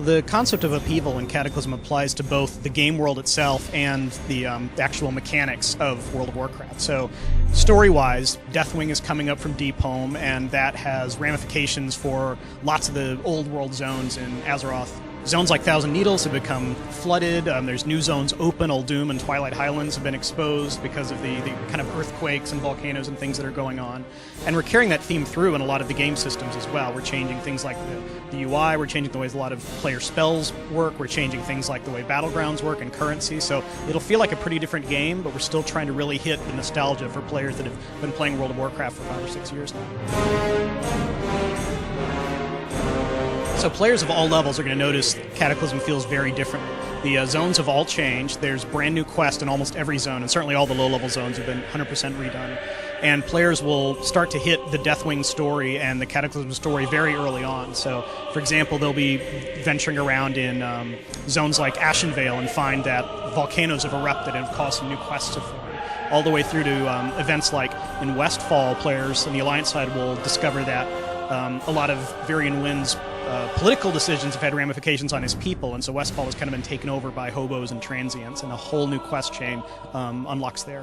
The concept of upheaval in Cataclysm applies to both the game world itself and the actual mechanics of World of Warcraft. So, story-wise, Deathwing is coming up from Deep Home, and that has ramifications for lots of the old world zones in Azeroth. Zones like Thousand Needles have become flooded. There's new zones open. Uldum and Twilight Highlands have been exposed because of the kind of earthquakes and volcanoes and things that are going on. And we're carrying that theme through in a lot of the game systems as well. We're changing things like the UI. We're changing the ways a lot of player spells work. We're changing things like the way battlegrounds work and currency. So it'll feel like a pretty different game, but we're still trying to really hit the nostalgia for players that have been playing World of Warcraft for 5 or 6 years now. So players of all levels are going to notice Cataclysm feels very different. The zones have all changed. There's brand new quests in almost every zone, and certainly all the low-level zones have been 100% redone. And players will start to hit the Deathwing story and the Cataclysm story very early on. So, for example, they'll be venturing around in zones like Ashenvale and find that volcanoes have erupted and have caused some new quests to form. All the way through to events like in Westfall, players on the Alliance side will discover that a lot of Varian Wind's political decisions have had ramifications on his people, and so Westfall has kind of been taken over by hobos and transients, and a whole new quest chain unlocks there.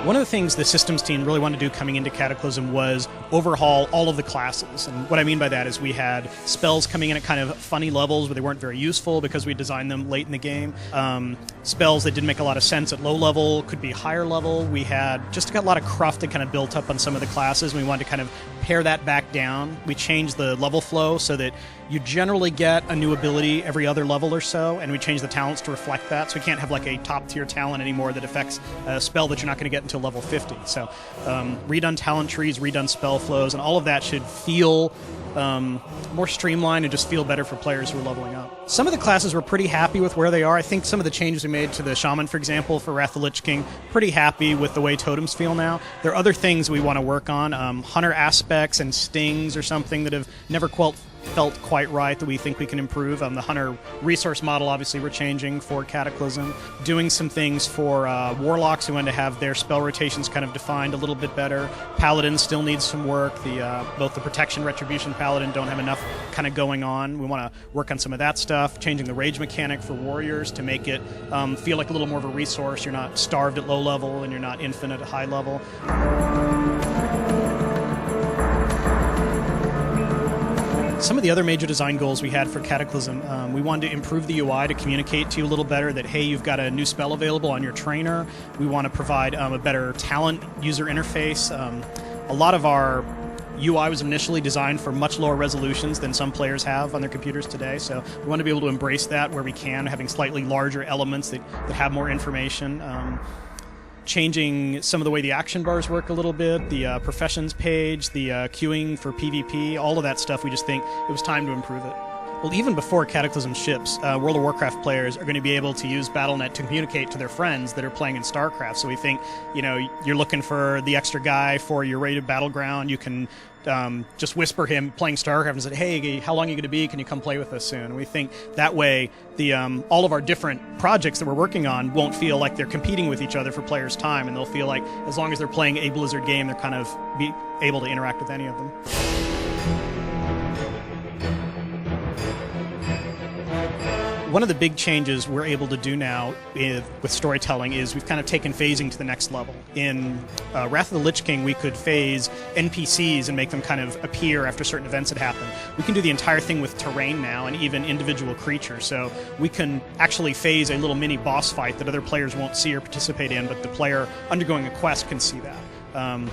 One of the things the systems team really wanted to do coming into Cataclysm was overhaul all of the classes. And what I mean by that is we had spells coming in at kind of funny levels where they weren't very useful because we designed them late in the game. Spells that didn't make a lot of sense at low level could be higher level. We had just got a lot of cruft that kind of built up on some of the classes, and we wanted to kind of pare that back down. We changed the level flow so that you generally get a new ability every other level or so, and we changed the talents to reflect that. So we can't have like a top-tier talent anymore that affects a spell that you're not going to get until level 50. So redone talent trees, redone spell flows, and all of that should feel more streamlined and just feel better for players who are leveling up. Some of the classes were pretty happy with where they are. I think some of the changes we made to the Shaman, for example, for Wrath of the Lich King, pretty happy with the way totems feel now. There are other things we want to work on, hunter aspects and stings or something that have never felt quite right that we think we can improve. The hunter resource model, obviously, we're changing for Cataclysm. Doing some things for warlocks who want to have their spell rotations kind of defined a little bit better. Paladin still needs some work. Both the Protection, Retribution, Paladin don't have enough kind of going on. We want to work on some of that stuff. Changing the rage mechanic for warriors to make it feel like a little more of a resource. You're not starved at low level and you're not infinite at high level. Some of the other major design goals we had for Cataclysm, we wanted to improve the UI to communicate to you a little better that, hey, you've got a new spell available on your trainer. We want to provide a better talent user interface. A lot of our UI was initially designed for much lower resolutions than some players have on their computers today, so we want to be able to embrace that where we can, having slightly larger elements that have more information. Changing some of the way the action bars work a little bit, the professions page, the queuing for PvP, all of that stuff, we just think it was time to improve it. Well, even before Cataclysm ships, World of Warcraft players are going to be able to use Battle.net to communicate to their friends that are playing in StarCraft. So we think, you're looking for the extra guy for your rated battleground, you can just whisper him playing StarCraft and say, hey, how long are you going to be? Can you come play with us soon? And we think that way all of our different projects that we're working on won't feel like they're competing with each other for players' time, and they'll feel like as long as they're playing a Blizzard game, they're kind of be able to interact with any of them. One of the big changes we're able to do now with storytelling is we've kind of taken phasing to the next level. In Wrath of the Lich King, we could phase NPCs and make them kind of appear after certain events had happened. We can do the entire thing with terrain now and even individual creatures. So we can actually phase a little mini boss fight that other players won't see or participate in, but the player undergoing a quest can see that.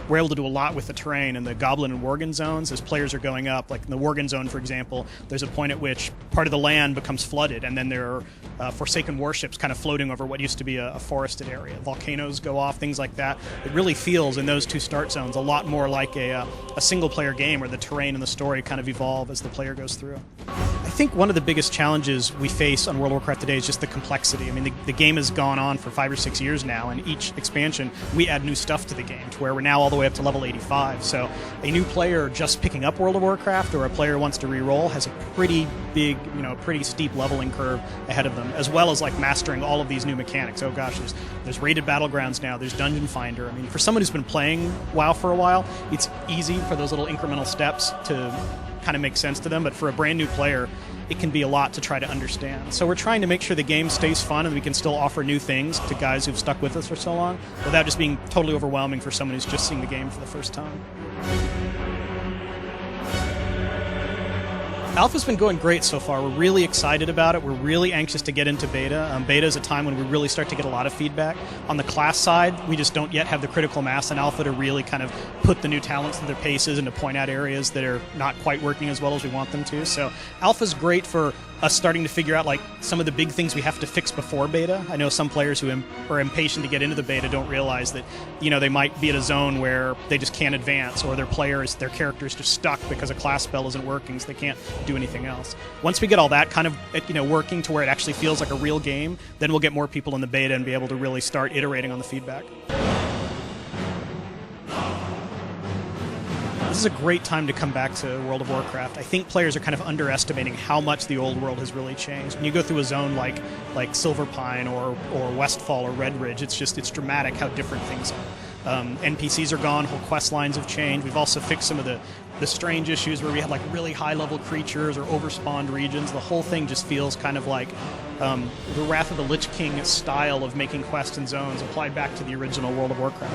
We're able to do a lot with the terrain and the Goblin and Worgen zones as players are going up. Like in the Worgen zone, for example, there's a point at which part of the land becomes flooded, and then there are forsaken warships kind of floating over what used to be a forested area. Volcanoes go off, things like that. It really feels in those two start zones a lot more like a single-player game where the terrain and the story kind of evolve as the player goes through. I think one of the biggest challenges we face on World of Warcraft today is just the complexity. I mean, the game has gone on for 5 or 6 years now, and each expansion we add new stuff to the game to where we're now all the way up to level 85. So a new player just picking up World of Warcraft or a player who wants to re-roll has a pretty big, pretty steep leveling curve ahead of them, as well as like mastering all of these new mechanics. Oh gosh, there's rated battlegrounds now, there's Dungeon Finder. I mean, for someone who's been playing WoW for a while, it's easy for those little incremental steps to kind of make sense to them, but for a brand new player, it can be a lot to try to understand. So we're trying to make sure the game stays fun and we can still offer new things to guys who've stuck with us for so long without just being totally overwhelming for someone who's just seeing the game for the first time. Alpha's been going great so far. We're really excited about it. We're really anxious to get into beta. Beta is a time when we really start to get a lot of feedback. On the class side, we just don't yet have the critical mass in Alpha to really kind of put the new talents through their paces and to point out areas that are not quite working as well as we want them to. So Alpha's great for us starting to figure out like some of the big things we have to fix before beta. I know some players who are impatient to get into the beta don't realize that they might be at a zone where they just can't advance, or their character is just stuck because a class spell isn't working, so they can't do anything else. Once we get all that kind of working to where it actually feels like a real game, then we'll get more people in the beta and be able to really start iterating on the feedback. This is a great time to come back to World of Warcraft. I think players are kind of underestimating how much the old world has really changed. When you go through a zone like Silverpine or Westfall or Redridge, it's dramatic how different things are. NPCs are gone, whole quest lines have changed. We've also fixed some of the strange issues where we had like really high-level creatures or overspawned regions. The whole thing just feels kind of like the Wrath of the Lich King style of making quests and zones applied back to the original World of Warcraft.